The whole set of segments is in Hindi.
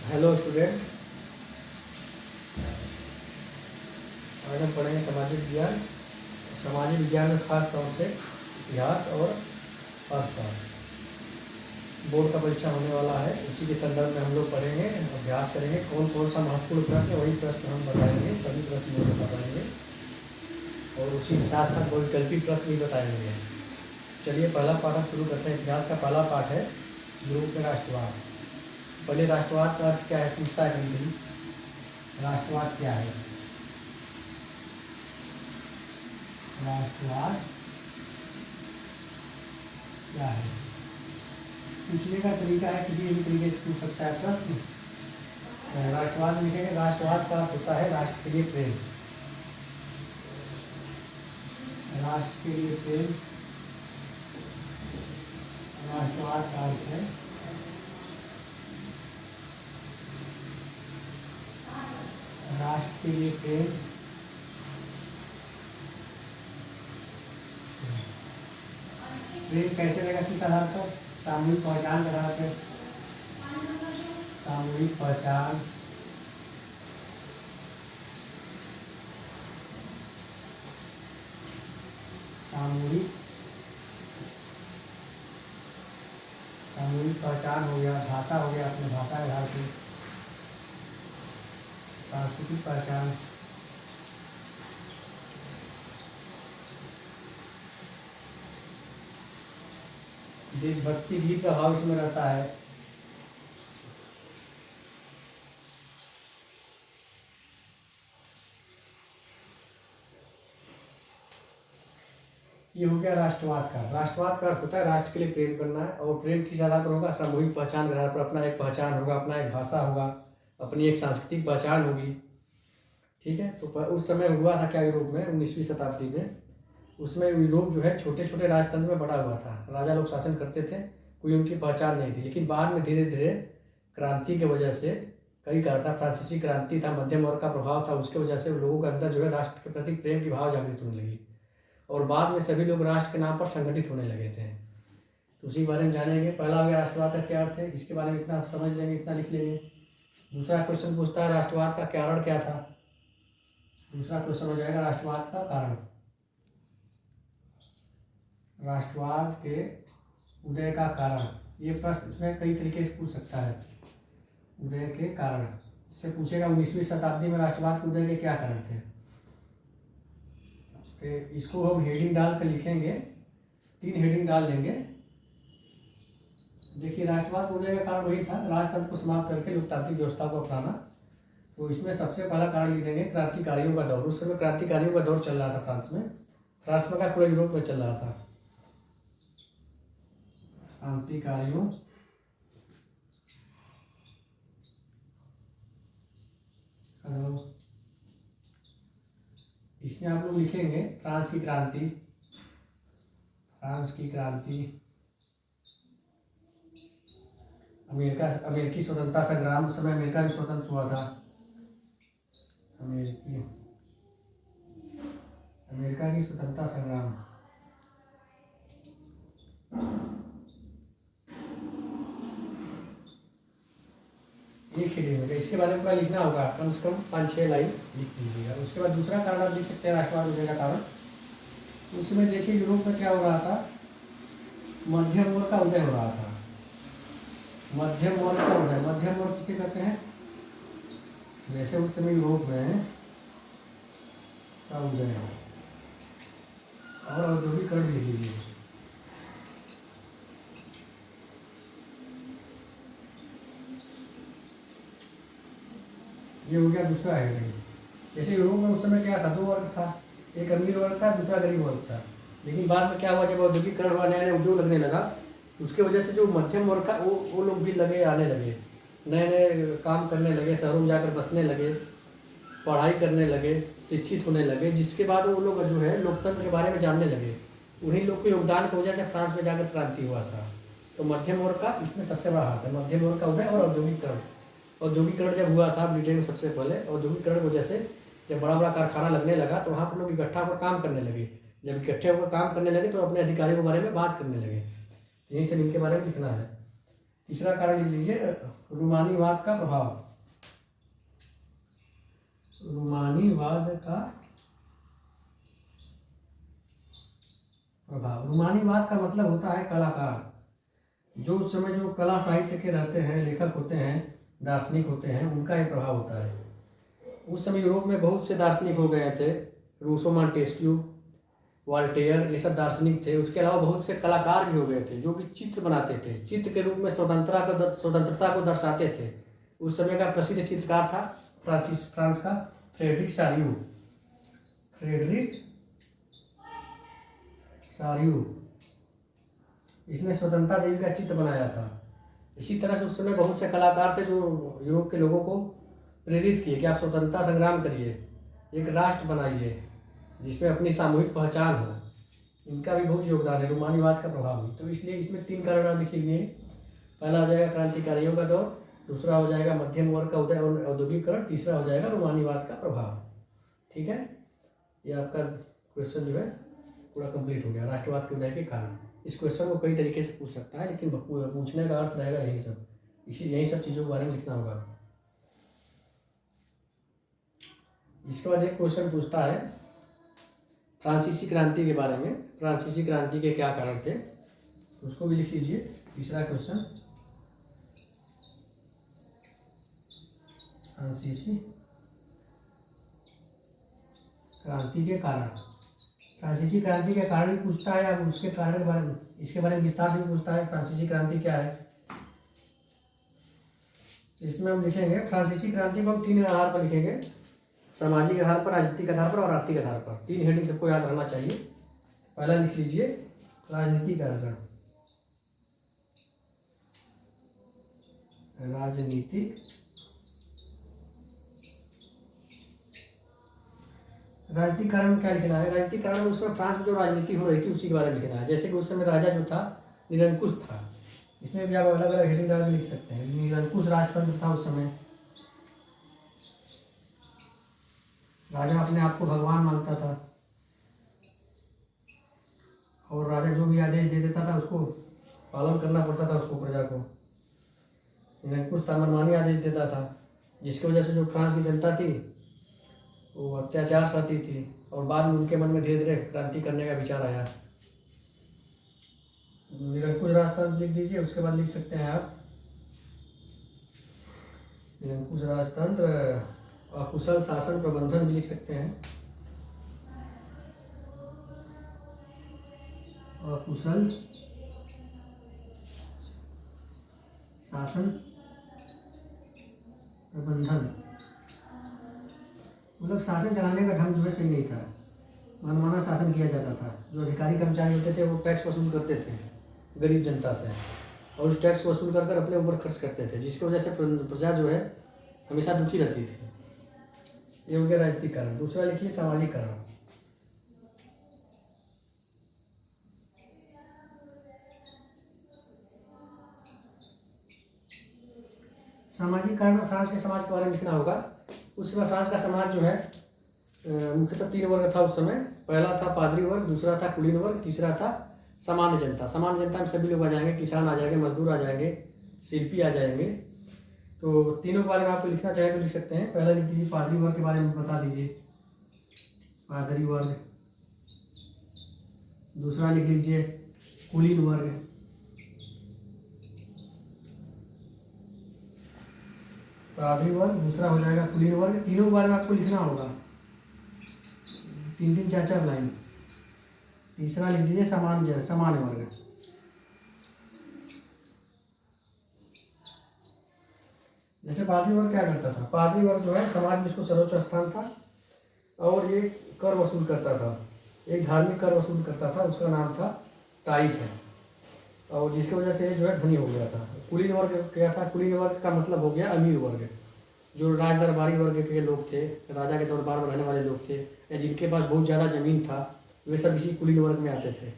हेलो स्टूडेंट, आज हम पढ़ेंगे सामाजिक विज्ञान। सामाजिक विज्ञान में खास तौर से इतिहास और अर्थशास्त्र। बोर्ड का परीक्षा होने वाला है, उसी के संदर्भ में हम लोग पढ़ेंगे, अभ्यास करेंगे। कौन कौन सा महत्वपूर्ण प्रश्न है वही प्रश्न हम बताएंगे, सभी प्रश्न नहीं बता पाएंगे और उसी के साथ साथ वैकल्पिक प्रश्न भी बताएंगे। चलिए पहला पाठ हम शुरू करते हैं। इतिहास का पहला पाठ है यूरोप में राष्ट्रवाद। पहले राष्ट्रवाद का अर्थ क्या है पूछता है कभी। राष्ट्रवाद क्या है? राष्ट्रवाद क्या है? पूछने का तरीका है, किसी भी तरीके से पूछ सकता है प्रश्न। राष्ट्रवाद लिखेंगे। राष्ट्रवाद का अर्थ होता है राष्ट्र के लिए प्रेम। राष्ट्र के लिए प्रेम राष्ट्रवाद का अर्थ है। राष्ट्र के लिए प्रेम प्रेम कैसे रहेगा, किस आधार पर? सामूहिक पहचान के आधार पर। सामूहिक पहचान, सामूहिक पहचान हो गया, भाषा हो गया, अपने भाषा के आधार पर। सांस्कृतिक पहचान, देशभक्ति गीत का भाव इसमें रहता है। ये हो गया राष्ट्रवाद का। राष्ट्रवाद का अर्थ होता है राष्ट्र के लिए प्रेम करना है, और प्रेम किस आधार पर होगा? सामूहिक पहचान के आधार पर। अपना एक पहचान होगा, अपना एक भाषा होगा, अपनी एक सांस्कृतिक पहचान होगी। ठीक है, तो उस समय हुआ था क्या यूरोप में 19वीं शताब्दी में? उसमें यूरोप जो है छोटे छोटे राजतंत्र में बटा हुआ था। राजा लोग शासन करते थे, कोई उनकी पहचान नहीं थी। लेकिन बाद में धीरे धीरे क्रांति की वजह से, कई कारण था, फ्रांसीसी क्रांति था, मध्यम वर्ग का प्रभाव था, उसके वजह से लोगों के अंदर जो है राष्ट्र के प्रति प्रेम की भाव जागृत होने लगी और बाद में सभी लोग राष्ट्र के नाम पर संगठित होने लगे थे। तो उसी बारे में जानेंगे। पहला हो गया राष्ट्रवाद का क्या अर्थ है, इसके बारे में इतना समझ लेंगे, इतना लिख लेंगे। दूसरा क्वेश्चन पूछता है राष्ट्रवाद का कारण क्या था। दूसरा क्वेश्चन हो जाएगा राष्ट्रवाद का कारण। राष्ट्रवाद के उदय का कारण, ये प्रश्न इसमें कई तरीके से पूछ सकता है। उदय के कारण जैसे पूछेगा 19वीं शताब्दी में राष्ट्रवाद के उदय के क्या कारण थे, तो इसको हम हेडिंग डाल कर लिखेंगे। 3 हेडिंग डाल लेंगे। देखिए, राष्ट्रवाद के उदय का कारण वही था, राजतंत्र को समाप्त करके लोकतांत्रिक व्यवस्था को अपनाना। तो इसमें सबसे पहला कारण लिख देंगे क्रांतिकारियों का दौर। उस समय क्रांतिकारियों का दौर चल रहा था फ्रांस में। फ्रांस में क्या, पूरे यूरोप में चल रहा था क्रांतिकारियों का दौर। इसमें आप लोग लिखेंगे फ्रांस की क्रांति, फ्रांस की क्रांति, अमेरिकी स्वतंत्रता संग्राम। उस समय अमेरिका भी स्वतंत्र हुआ था। अमेरिका की स्वतंत्रता संग्राम। एक हेडिंग में इसके बारे में पूरा लिखना होगा, कम से कम 5-6 लाइन लिख लीजिएगा। उसके बाद दूसरा कारण आप लिख सकते हैं राष्ट्रवाद उदय का कारण। उसमें देखिए यूरोप में क्या हो रहा था, मध्यम वर्ग का उदय हो रहा था। मध्यम वर्ग का उदय, मध्यम वर्ग किसे कहते हैं? जैसे उस समय यूरोप में का उदय हो और औद्योगिकरण लिख लीजिए। ये हो गया दूसरा हेडिंग। जैसे यूरोप में उस समय क्या था, 2 वर्ग था, एक अमीर वर्ग था, दूसरा गरीब वर्ग था। लेकिन बाद में क्या हुआ, जब औद्योगिकरण हुआ, नए नए उद्योग लगने लगा, उसके वजह से जो मध्यम वर्ग का वो लोग भी आने लगे, नए नए काम करने लगे, शहरों में जाकर बसने लगे, पढ़ाई करने लगे, शिक्षित होने लगे, जिसके बाद वो लोग जो है लोकतंत्र के बारे में जानने लगे। उन्हीं लोग के योगदान की वजह से फ्रांस में जाकर क्रांति हुआ था। तो मध्यम वर्ग का इसमें सबसे बड़ा हाथ है, मध्यम वर्ग का उदय और औद्योगिकरण। औद्योगिकरण जब हुआ था ब्रिटेन में सबसे पहले, औद्योगिकरण की वजह से जब बड़ा बड़ा कारखाना लगने लगा तो वहाँ पर लोग इकट्ठा होकर काम करने लगे। जब इकट्ठे होकर काम करने लगे तो अपने अधिकारियों के बारे में बात करने लगे। यही सब इनके बारे में लिखना है। तीसरा कारण लिख लीजिए, रूमानीवाद का प्रभाव। रूमानीवाद का प्रभाव। रूमानीवाद का मतलब होता है कलाकार, जो उस समय जो कला साहित्य के रहते हैं, लेखक होते हैं, दार्शनिक होते हैं, उनका ये प्रभाव होता है। उस समय यूरोप में बहुत से दार्शनिक हो गए थे, रूसो, मॉन्टेस्क्यू, वॉल्टेयर, ये सब दार्शनिक थे। उसके अलावा बहुत से कलाकार भी हो गए थे जो कि चित्र बनाते थे, चित्र के रूप में स्वतंत्रता को दर्शाते थे। उस समय का प्रसिद्ध चित्रकार था फ्रांस का फ्रेडरिक सारियू। इसने स्वतंत्रता देवी का चित्र बनाया था। इसी तरह से उस समय बहुत से कलाकार थे जो यूरोप के लोगों को प्रेरित किए कि आप स्वतंत्रता संग्राम करिए, एक राष्ट्र बनाइए जिसमें अपनी सामूहिक पहचान हो। इनका भी बहुत योगदान है, रूमानीवाद का प्रभाव भी। तो इसलिए इसमें 3 कारण आप लिख लीजिए। पहला हो जाएगा क्रांतिकारियों का दौर, दूसरा हो जाएगा मध्यम वर्ग का उदय और औद्योगिकरण, तीसरा हो जाएगा रूमानीवाद का प्रभाव। ठीक है, ये आपका क्वेश्चन जो है पूरा कंप्लीट हो गया, राष्ट्रवाद के उदय के कारण। इस क्वेश्चन को कई तरीके से पूछ सकता है, लेकिन पूछने का अर्थ रहेगा यही सब, यही सब चीज़ों के बारे में लिखना होगा। इसके बाद एक क्वेश्चन पूछता है फ्रांसीसी क्रांति के बारे में। फ्रांसीसी क्रांति के क्या कारण थे, उसको भी लिख लीजिए। तीसरा क्वेश्चन, फ्रांसीसी क्रांति के कारण। फ्रांसीसी क्रांति के कारण भी पूछता है, अब उसके कारण के बारे में, इसके बारे में विस्तार से भी पूछता है। फ्रांसीसी क्रांति क्या है, इसमें हम लिखेंगे फ्रांसीसी क्रांति को हम 3 आधार पर लिखेंगे, सामाजिक आधार पर, राजनीतिक आधार पर और आर्थिक आधार पर। 3 हेडिंग सबको याद रहना चाहिए। पहला लिख लीजिए राजनीतिक कारण। राजनीतिक कारण में क्या लिखना है, राजनीतिक कारण में उसमें फ्रांस में जो राजनीति हो रही थी उसी के बारे में लिखना है। जैसे कि उस समय राजा जो था निरंकुश था, इसमें भी आप अलग अलग हेडिंग डाल के लिख सकते हैं। निरंकुश राजतंत्र था उस समय, राजा अपने आप को भगवान मानता था और राजा जो भी आदेश दे देता था उसको पालन करना पड़ता था उसको, प्रजा को। निरंकुश था, मनमानी आदेश देता था, जिसकी वजह से जो फ्रांस की जनता थी वो अत्याचार सहती थी और बाद में उनके मन में धीरे धीरे क्रांति करने का विचार आया। निरंकुश राजतंत्र लिख दीजिए। उसके बाद लिख सकते हैं आप निरंकुश राजतंत्र, अकुशल शासन प्रबंधन भी लिख सकते हैं। अकुशल शासन प्रबंधन मतलब शासन चलाने का ढंग जो है सही नहीं था, मनमाना शासन किया जाता था। जो अधिकारी कर्मचारी होते थे वो टैक्स वसूल करते थे गरीब जनता से और उस टैक्स वसूल कर अपने ऊपर खर्च करते थे, जिसकी वजह से प्रजा जो है हमेशा दुखी रहती थी। ये हो गया राजनीतिक कारण। दूसरा लिखिए सामाजिक कारण। सामाजिक कारण में फ्रांस के समाज के बारे में लिखना होगा। उस समय फ्रांस का समाज जो है मुख्यतः 3 वर्ग था उस समय। पहला था पादरी वर्ग, दूसरा था कुलीन वर्ग, तीसरा था सामान्य जनता। सामान्य जनता में सभी लोग आ जाएंगे, किसान आ जाएंगे, मजदूर आ जाएंगे, शिल्पी आ जाएंगे। तो तीनों के बारे में आपको लिखना चाहे तो लिख सकते हैं। पहला लिख दीजिए पादरी वर्ग के बारे में बता दीजिए, पादरी वर्ग। दूसरा लिख लीजिए कुलीन वर्ग। पादरी वर्ग, दूसरा हो जाएगा कुलीन वर्ग। तीनों के बारे में आपको लिखना होगा, 3-3 4-4 लाइन। तीसरा लिख दीजिए सामान्य वर्ग। जैसे पादरी वर्ग क्या करता था, पादरी वर्ग जो है समाज में इसको सर्वोच्च स्थान था और ये कर वसूल करता था, एक धार्मिक कर वसूल करता था, उसका नाम था टाइप है, और जिसकी वजह से जो है धनी हो गया था। कुलीन वर्ग क्या था, कुलीन वर्ग का मतलब हो गया अमीर वर्ग, जो राज दरबारी वर्ग के लोग थे, राजा के दरबार में रहने वाले लोग थे या जिनके पास बहुत ज़्यादा ज़मीन था, वे सब इसी कुलीन वर्ग में आते थे।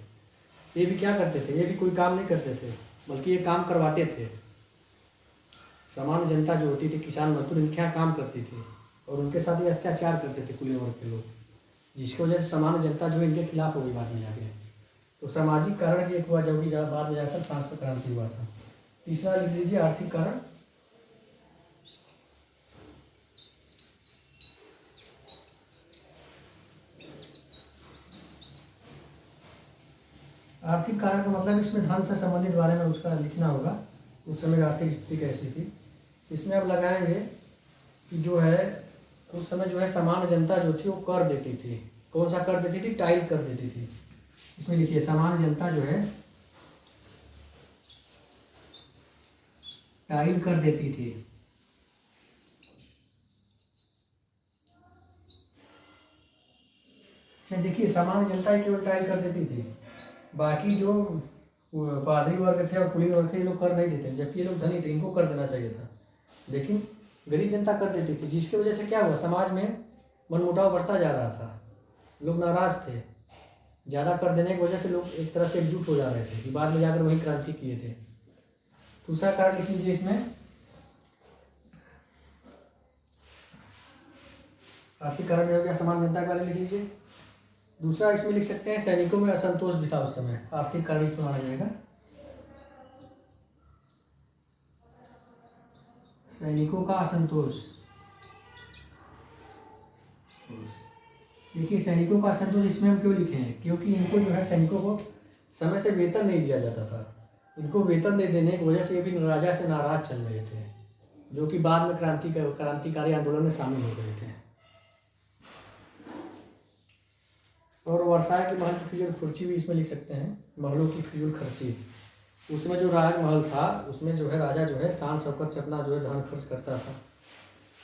ये भी क्या करते थे, ये भी कोई काम नहीं करते थे बल्कि ये काम करवाते थे। सामान्य जनता जो होती थी, किसान मजदूर, इनके यहाँ काम करती थी और उनके साथ ये अत्याचार करते थे कुलीन वर्ग के लोग, जिसकी वजह से सामान्य जनता जो है इनके खिलाफ हो गई बाद में जाके। तो सामाजिक कारण भी एक हुआ, जो कि बाद में जाकर फ्रांस में क्रांति हुआ था। तीसरा लिख लीजिए आर्थिक कारण। आर्थिक कारण का मतलब इसमें धन से संबंधित बारे में उसका लिखना होगा, उस समय आर्थिक स्थिति कैसी थी। इसमें अब लगाएंगे कि जो है उस समय जो है सामान्य जनता जो थी वो कर देती थी। कौन सा कर देती थी? टाइल कर देती थी। इसमें लिखिए सामान्य जनता जो है टाइल कर देती थी। अच्छा देखिए, सामान्य जनता ही केवल टाइल कर देती थी, बाकी जो पादरी वर्ग थे और कुलीन वर्ग थे ये लोग कर नहीं देते, जबकि ये लोग धनी थे, इनको कर देना चाहिए था, लेकिन गरीब जनता कर देती थी। जिसकी वजह से क्या हुआ, समाज में मनमुटाव बढ़ता जा रहा था, लोग नाराज थे। ज़्यादा कर देने की वजह से लोग एक तरह से एकजुट हो जा रहे थे कि बाद में जाकर वही क्रांति किए थे। दूसरा कारण लिख लीजिए इसमें आर्थिक कारण में हो गया, समान जनता के बारे में लिख लीजिए। दूसरा इसमें लिख सकते हैं सैनिकों में असंतोष भी था उस समय, आर्थिक कारण इसमें माना जाएगा। सैनिकों का असंतोष। देखिए सैनिकों का असंतोष इसमें हम क्यों लिखे हैं, क्योंकि इनको जो है सैनिकों को समय से वेतन नहीं दिया जाता था। इनको वेतन नहीं देने की वजह से ये भी राजा से नाराज चल रहे थे, जो कि बाद में क्रांतिकारी आंदोलन में शामिल हो गए थे। और वर्षाय के महल की फिजूल खर्ची भी इसमें लिख सकते हैं, महलों की फिजूल खर्ची। उसमें जो राजमहल था उसमें जो है राजा जो है शान शौकत से अपना जो है धन खर्च करता था,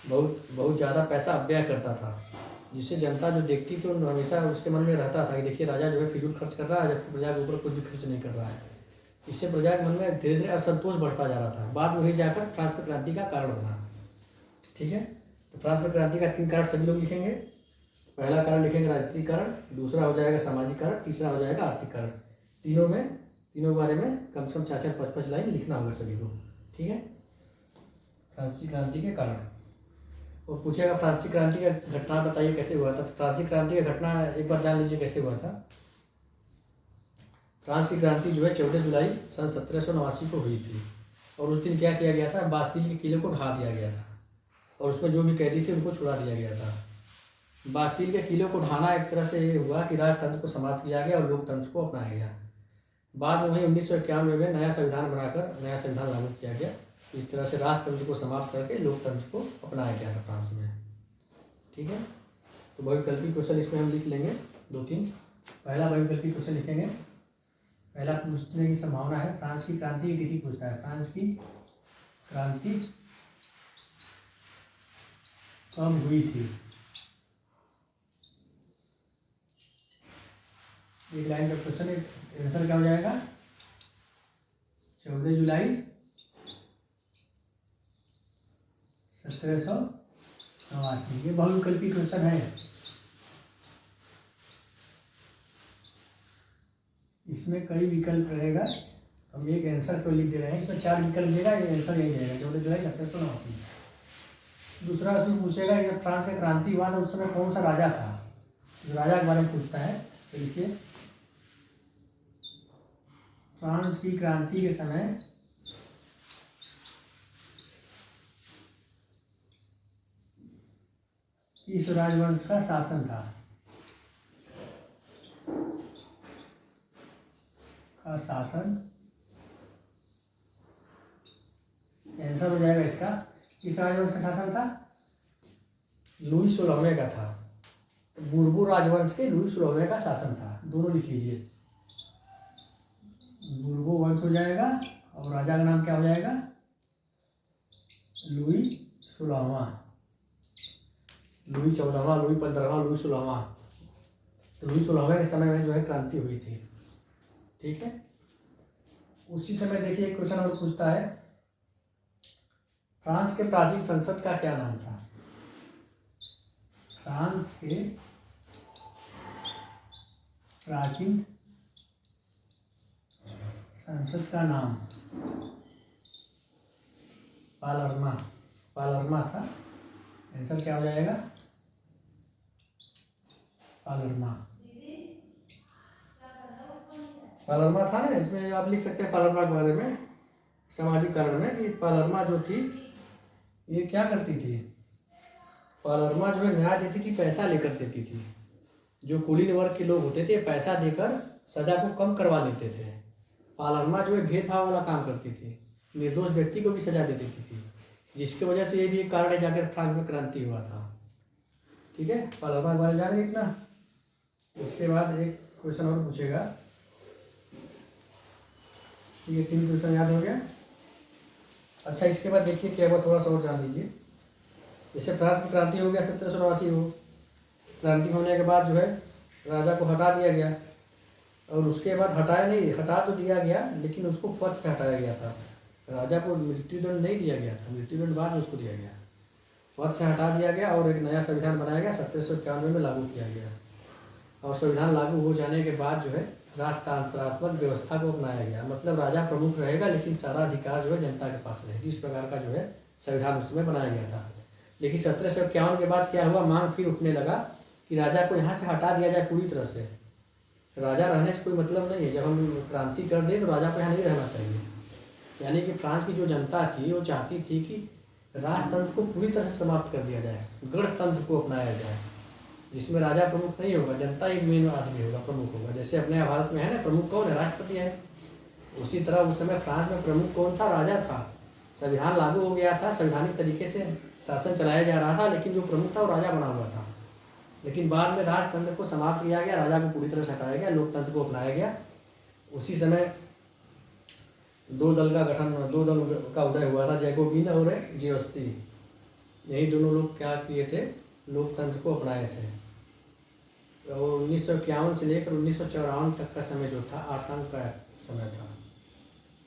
बहुत बहुत ज़्यादा पैसा व्यय करता था, जिससे जनता जो देखती थी उन हमेशा उसके मन में रहता था कि देखिए राजा जो है फिजूल खर्च कर रहा है, जबकि प्रजा के ऊपर कुछ भी खर्च नहीं कर रहा है। इससे प्रजा के मन में धीरे धीरे असंतोष बढ़ता जा रहा था। बाद में वही जाकर फ्रांस में क्रांति का कारण बना। ठीक है, तो फ्रांस में क्रांति का 3 कारण सभी लोग लिखेंगे। पहला कारण लिखेंगे राजनीतिक कारण, दूसरा हो जाएगा सामाजिक कारण, तीसरा हो जाएगा आर्थिक कारण। तीनों के बारे में कम से कम 4-4, 5-5 लाइन लिखना होगा सभी को। ठीक है, फ्रांसीसी क्रांति के कारण। और पूछेगा फ्रांसीसी क्रांति का घटना बताइए कैसे हुआ था। तो फ्रांसीसी क्रांति का घटना एक बार जान लीजिए कैसे हुआ था। फ्रांस की क्रांति जो है 14 जुलाई सन 1789 को हुई थी। और उस दिन क्या किया गया था, बास्तिल के किले को ढा दिया गया था और उसमें जो भी कैदी थे उनको छुड़ा दिया गया था। बास्तिल के किले को ढाना एक तरह से ये हुआ कि राजतंत्र को समाप्त किया गया और लोकतंत्र को अपनाया गया। बाद में वही 1991 में नया संविधान बनाकर नया संविधान लागू किया गया। इस तरह से राजतंत्र को समाप्त करके लोकतंत्र को अपनाया गया था फ्रांस में। ठीक है, तो बहुविकल्पी क्वेश्चन इसमें हम लिख लेंगे 2-3। पहला बहुविकल्पी क्वेश्चन लिखेंगे, पहला पूछने की संभावना है फ्रांस की क्रांति की तिथि पूछता है। फ्रांस की क्रांति कब हुई थी? एक लाइन का क्वेश्चन है, आंसर क्या हो जाएगा? 14 जुलाई 1789। ये बहुविकल्पी क्वेश्चन है, इसमें कई विकल्प रहेगा। हम एक आंसर को लिख दे रहे हैं, इसमें 4 विकल्प देगा, ये आंसर यही रहेगा 14 जुलाई 1789। दूसरा उसमें पूछेगा कि जब फ्रांस का क्रांति हुआ तो उस समय कौन सा राजा था, जो राजा के बारे में पूछता है। तो लिखिए फ्रांस की क्रांति के समय इस राजवंश का शासन था, आंसर हो जाएगा इसका। किस राजवंश का शासन था? लुई 16वें का था। तो बुर्बो राजवंश के लुई 16वें का शासन था, दोनों लिख लीजिए। बुर्बो वंश हो जाएगा और राजा का नाम क्या हो जाएगा? लुई 16वां, लुई 14वां, लुई 15वां, लुई 16वां। तो लुई 16वें के समय में जो है क्रांति हुई थी। ठीक है, उसी समय देखिए एक क्वेश्चन और पूछता है, फ्रांस के प्राचीन संसद का क्या नाम था? फ्रांस के प्राचीन संसद का नाम पालरमा था। आंसर क्या हो जाएगा? पालरमा था ना, इसमें आप लिख सकते हैं पालरमा के बारे में। सामाजिक कारण है कि पालरमा जो थी ये क्या करती थी, पालरमा जो है न्याय देती थी, पैसा लेकर देती थी। जो कुलीन वर्ग के लोग होते थे पैसा देकर सजा को कम करवा लेते थे। पालरमा जो है भेदभाव वाला काम करती थी, निर्दोष व्यक्ति को भी सजा दे देती थी, जिसकी वजह से ये भी एक कारण है जाकर फ्रांस में क्रांति हुआ था। ठीक है, पालरमा के बारे में जानेंगे इतना। इसके बाद एक क्वेश्चन और पूछेगा, ये 3 क्वेश्चन याद हो गया। अच्छा, इसके बाद देखिए क्या हुआ, थोड़ा सा और जान लीजिए। जैसे फ्रांस की क्रांति हो गया 1789 को, क्रांति होने के बाद जो है राजा को हटा दिया गया, और उसके बाद हटाया नहीं, हटा तो दिया गया लेकिन उसको पद से हटाया गया था। राजा को मृत्युदंड नहीं दिया गया था, मृत्युदंड बाद में उसको दिया गया, पद से हटा दिया गया और एक नया संविधान बनाया गया, 1791 में लागू किया गया। और संविधान लागू हो जाने के बाद जो है राजतंत्रात्मक व्यवस्था को अपनाया गया, मतलब राजा प्रमुख रहेगा लेकिन सारा अधिकार जो है जनता के पास रहेगी। इस प्रकार का जो है संविधान उस समय बनाया गया था। लेकिन 1751 के बाद क्या हुआ, मांग फिर उठने लगा कि राजा को यहाँ से हटा दिया जाए पूरी तरह से। राजा रहने से कोई मतलब नहीं है, जब हम क्रांति कर दें तो राजा को यहाँ नहीं रहना चाहिए। यानी कि फ्रांस की जो जनता थी वो चाहती थी कि राजतंत्र को पूरी तरह से समाप्त कर दिया जाए, गणतंत्र को अपनाया जाए, जिसमें राजा प्रमुख नहीं होगा, जनता ही मेन आदमी होगा, प्रमुख होगा। जैसे अपने यहाँ भारत में है ना, प्रमुख कौन है, राष्ट्रपति है। उसी तरह उस समय फ्रांस में प्रमुख कौन था, राजा था। संविधान लागू हो गया था, संवैधानिक तरीके से शासन चलाया जा रहा था, लेकिन जो प्रमुख था वो राजा बना हुआ था। लेकिन बाद में राजतंत्र को समाप्त किया गया, राजा को पूरी तरह से हटाया गया, लोकतंत्र को अपनाया गया। उसी समय 2 दल का उदय हुआ था, जैकोबिन और जियोस्ती। यही दोनों लोग क्या किए थे, लोकतंत्र को अपनाए थे। और 1951 से लेकर 1954 तक का समय जो था आतंक का समय था,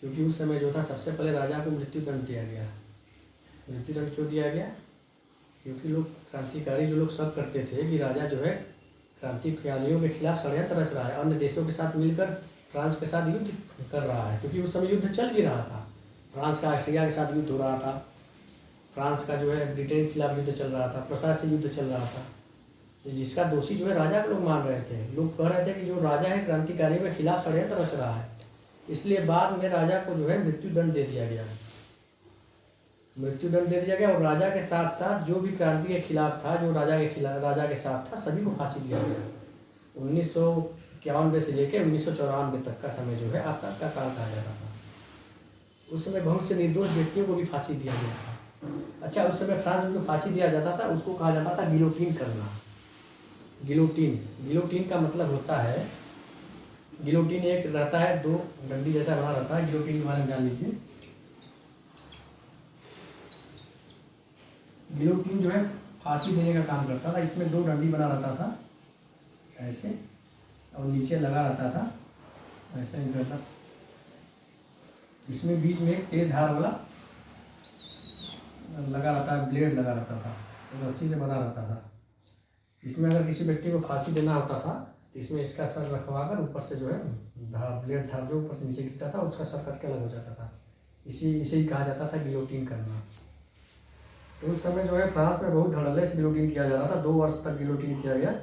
क्योंकि उस समय जो था सबसे पहले राजा को मृत्युदंड दिया गया। मृत्युदंड क्यों दिया गया, क्योंकि लोग क्रांतिकारी जो लोग सब करते थे कि राजा जो है क्रांतिकारियों के खिलाफ षड्यंत्र रच रहा है, अन्य देशों के साथ मिलकर फ्रांस के साथ युद्ध कर रहा है, क्योंकि उस समय युद्ध चल भी रहा था। फ्रांस का ऑस्ट्रिया के साथ युद्ध हो रहा था, फ्रांस का जो है ब्रिटेन के खिलाफ युद्ध चल रहा था, प्रसा से युद्ध चल रहा था, जिसका दोषी जो है राजा को लोग मान रहे थे। लोग कह रहे थे कि जो राजा है क्रांतिकारियों के खिलाफ षड्यंत्र रच रहा है, इसलिए बाद में राजा को जो है मृत्युदंड दे दिया गया। मृत्युदंड दे दिया गया और राजा के साथ साथ जो भी क्रांति के खिलाफ था, जो राजा के साथ था, सभी को फांसी दिया गया। 1951 से लेकर 1994 तक का समय जो है आतंक का काल कहा जाता था। उस समय बहुत से निर्दोष व्यक्तियों को भी फांसी दिया गया था। अच्छा, उस समय फ्रांस में जो फांसी दिया जाता था उसको कहा जाता था गिलोटिन करना। गिलोटिन का मतलब होता है, गिलोटिन एक रहता है 2 डंडी जैसा बना रहता है। गिलोटिन के बारे में जान लीजिए। गिलोटिन जो है फांसी देने का काम करता था। इसमें 2 डंडी बना रहता था ऐसे, और नीचे लगा रहता था ऐसे नहीं करता। इसमें बीच में एक तेज धार वाला लगा रहता है, ब्लेड लगा रहता था, रस्सी से बना रहता था। इसमें अगर किसी व्यक्ति को फांसी देना होता था तो इसमें इसका सर रखवा कर ऊपर से जो है ब्लेड था जो ऊपर से नीचे गिरता था, उसका सर कट के अलग हो जाता था। इसे ही कहा जाता था गिलोटिन करना। तो उस समय जो है फ्रांस में बहुत धड़ल्ले से गिलोटिन किया जा रहा था। 2 वर्ष तक गिलोटिन किया गया,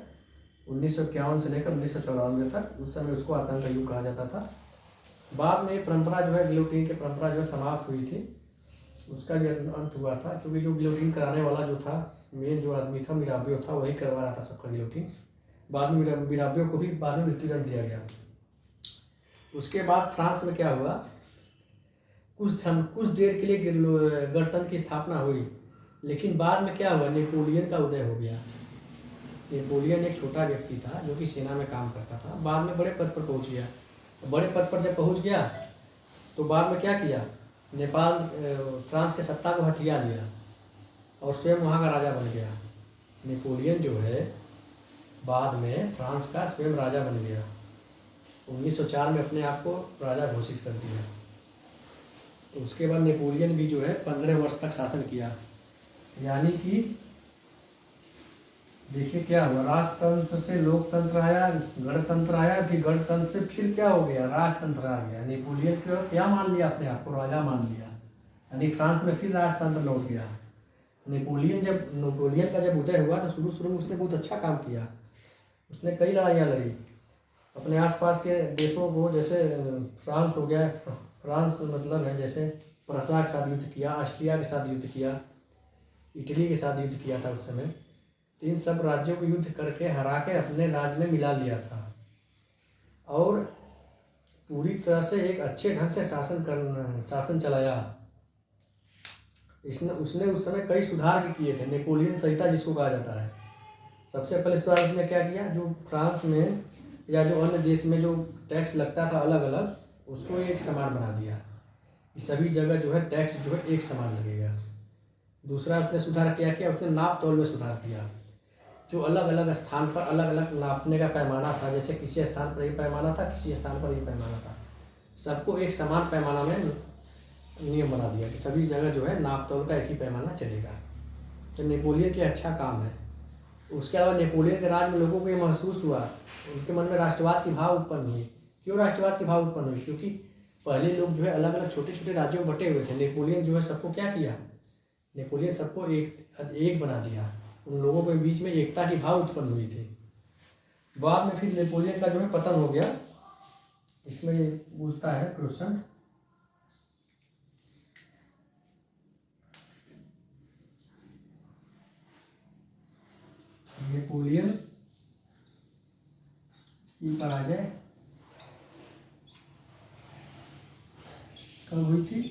1951 से लेकर 1994 तक। उस समय उसको आतंक का युग कहा जाता था। बाद में परंपरा जो है गिलोटिन की परंपरा जो है समाप्त हुई थी, उसका भी अंत हुआ था, क्योंकि जो गिलोटिन कराने वाला जो था, मेन जो आदमी था, मिराबियो था, वही करवा रहा था सबका गिलोटिन। बाद में मिराबियो को भी बाद में मृत्युदंड दिया गया। उसके बाद फ्रांस में क्या हुआ, कुछ देर के लिए गणतंत्र की स्थापना हुई, लेकिन बाद में क्या हुआ, नेपोलियन का उदय हो गया। नेपोलियन एक छोटा व्यक्ति था जो कि सेना में काम करता था, बाद में बड़े पद पर पहुंच गया। बड़े पद पर जब पहुंच गया तो बाद में क्या किया, फ्रांस के सत्ता को हथिया लिया और स्वयं वहाँ का राजा बन गया। नेपोलियन जो है बाद में फ्रांस का स्वयं राजा बन गया। 1904 में अपने आप को राजा घोषित कर दिया। तो उसके बाद नेपोलियन भी जो है 15 वर्ष तक शासन किया। यानी कि देखिए क्या हुआ, राजतंत्र से लोकतंत्र आया, गणतंत्र आया, फिर गणतंत्र से फिर क्या हो गया, राजतंत्र आ गया। नेपोलियन को क्या मान लिया, अपने आप को राजा मान लिया, यानी फ्रांस में फिर राजतंत्र लौट गया। नेपोलियन का जब उदय हुआ तो शुरू में उसने बहुत अच्छा काम किया। उसने कई लड़ाइयाँ लड़ी अपने आसपास के देशों को, जैसे फ्रांस हो गया, फ्रांस मतलब है जैसे प्रसा के साथ युद्ध किया, ऑस्ट्रिया के साथ युद्ध किया, इटली के साथ युद्ध किया था उस समय। तो इन सब राज्यों को युद्ध करके हरा के अपने राज्य में मिला लिया था और पूरी तरह से एक अच्छे ढंग से शासन चलाया। उसने उस समय कई सुधार भी किए थे, नेपोलियन संहिता जिसको कहा जाता है। सबसे पहले सुधार उसने क्या किया, जो फ्रांस में या जो अन्य देश में जो टैक्स लगता था अलग अलग, उसको एक समान बना दिया कि सभी जगह जो है टैक्स जो है एक समान लगेगा। दूसरा उसने सुधार क्या किया, उसने नाप तौल में सुधार किया। जो अलग अलग स्थान पर अलग अलग नापने का पैमाना था, जैसे किसी स्थान पर ये पैमाना था, किसी स्थान पर ये पैमाना था, सबको एक समान पैमाना में नियम बना दिया कि सभी जगह जो है नाप तौल का एक ही पैमाना चलेगा। तो नेपोलियन के अच्छा काम है। उसके अलावा नेपोलियन के राज में लोगों को ये महसूस हुआ, उनके मन में राष्ट्रवाद की भाव उत्पन्न हुई। क्यों राष्ट्रवाद की भाव उत्पन्न हुई? क्योंकि पहले लोग जो है अलग अलग छोटे छोटे राज्यों में बटे हुए थे। नेपोलियन जो है सबको क्या किया, नेपोलियन सबको एक बना दिया। उन लोगों के बीच में एकता की भाव उत्पन्न हुई थी। बाद में फिर नेपोलियन का जो है पतन हो गया। इसमें पूछता है क्वेश्चन, नेपोलियन की पराजय कब हुई थी?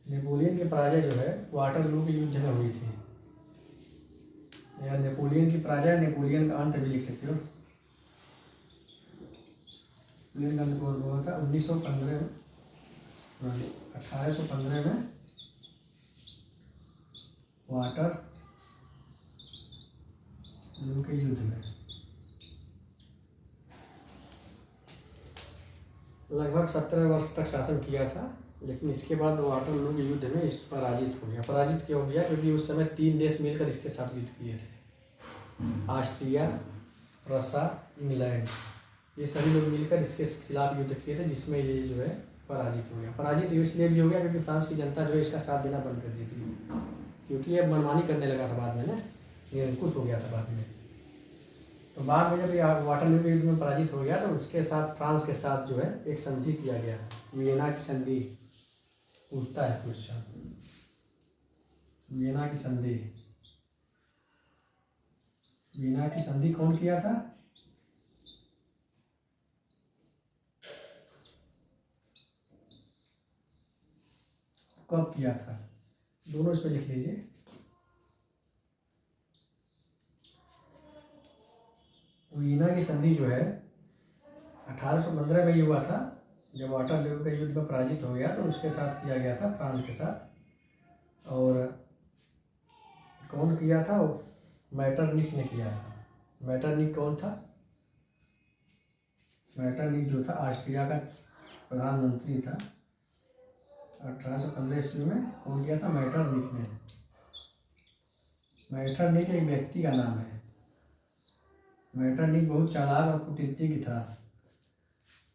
नेपोलियन की पराजय जो है वाटरलू के युद्ध में हुई थी। या नेपोलियन की पराजय, नेपोलियन का अंत भी लिख सकते हो। नेपोलियन का अंत कौन हुआ था? 1915 में, 1815 में वाटरलू के युद्ध में लगभग 17 वर्ष तक शासन किया था। लेकिन इसके बाद वाटरलू के युद्ध में इस पराजित हो गया। पराजित क्यों हो गया? क्योंकि उस समय 3 देश मिलकर इसके साथ युद्ध किए थे, ऑस्ट्रिया, प्रसा, इंग्लैंड। ये सभी लोग मिलकर इसके खिलाफ युद्ध किए थे, जिसमें ये जो है पराजित हो गया। पराजित इसलिए भी हो गया क्योंकि फ्रांस की जनता जो है इसका साथ देना बंद कर दी थी, क्योंकि ये मनमानी करने लगा था बाद में ना, निरंकुश हो गया था बाद में। तो बाद में जब ये वाटरलू के युद्ध में पराजित हो गया तो उसके साथ फ्रांस के साथ जो है एक संधि किया गया, वियना की संधि। पूछता है क्वेश्चन, वियना की संधि, वियना की संधि कौन किया था? कब किया था? दोनों इसमें लिख लीजिए। वियना की संधि जो है 1815 में ही हुआ था, जब वाटरलू के युद्ध में पराजित हो गया तो उसके साथ किया गया था, फ्रांस के साथ। और कौन किया था? मैटरनिख ने किया था। मैटरनिख कौन था? मैटरनिख जो था ऑस्ट्रिया का प्रधानमंत्री था। 1815 ईस्वी में कौन किया था? मैटरनिख ने। मैटरनिख एक व्यक्ति का नाम है। मैटरनिख बहुत चालाक और कूटनीतिज्ञ था।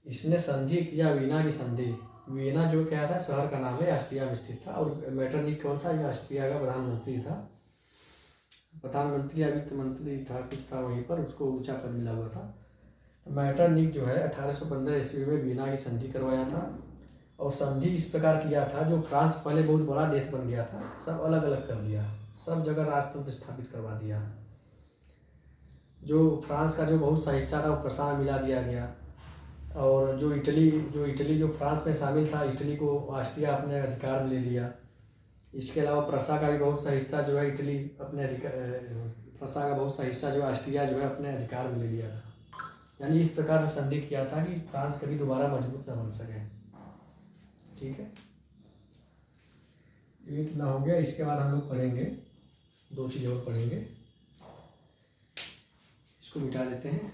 इसने संधि किया, वियना की संधि। वियना जो क्या था, शहर का नाम है, ऑस्ट्रिया में स्थित था। और मैटरनिख कौन था? ये ऑस्ट्रिया का प्रधानमंत्री था, प्रधानमंत्री या वित्त मंत्री था, कुछ था वहीं पर, उसको ऊंचा पद मिला हुआ था। तो मैटरनिख जो है 1815 ईस्वी में वियना की संधि करवाया था। और संधि इस प्रकार किया था, जो फ्रांस पहले बहुत बड़ा देश बन गया था, सब अलग अलग कर दिया, सब जगह राजतंत्र स्थापित करवा दिया। जो फ्रांस का जो बहुत सा हिस्सा था वो प्रसा में मिला दिया गया। और जो इटली जो फ्रांस में शामिल था, इटली को ऑस्ट्रिया अपने अधिकार में ले लिया। इसके अलावा प्रसा का भी बहुत सा हिस्सा जो है इटली अपने प्रसा का बहुत सा हिस्सा जो ऑस्ट्रिया जो है अपने अधिकार में ले लिया था। यानी इस प्रकार से संधि किया था कि फ्रांस कभी दोबारा मजबूत न बन सके। ठीक है, ये इतना हो गया। इसके बाद हम लोग पढ़ेंगे 2 चीज़ और पढ़ेंगे, इसको मिटा देते हैं।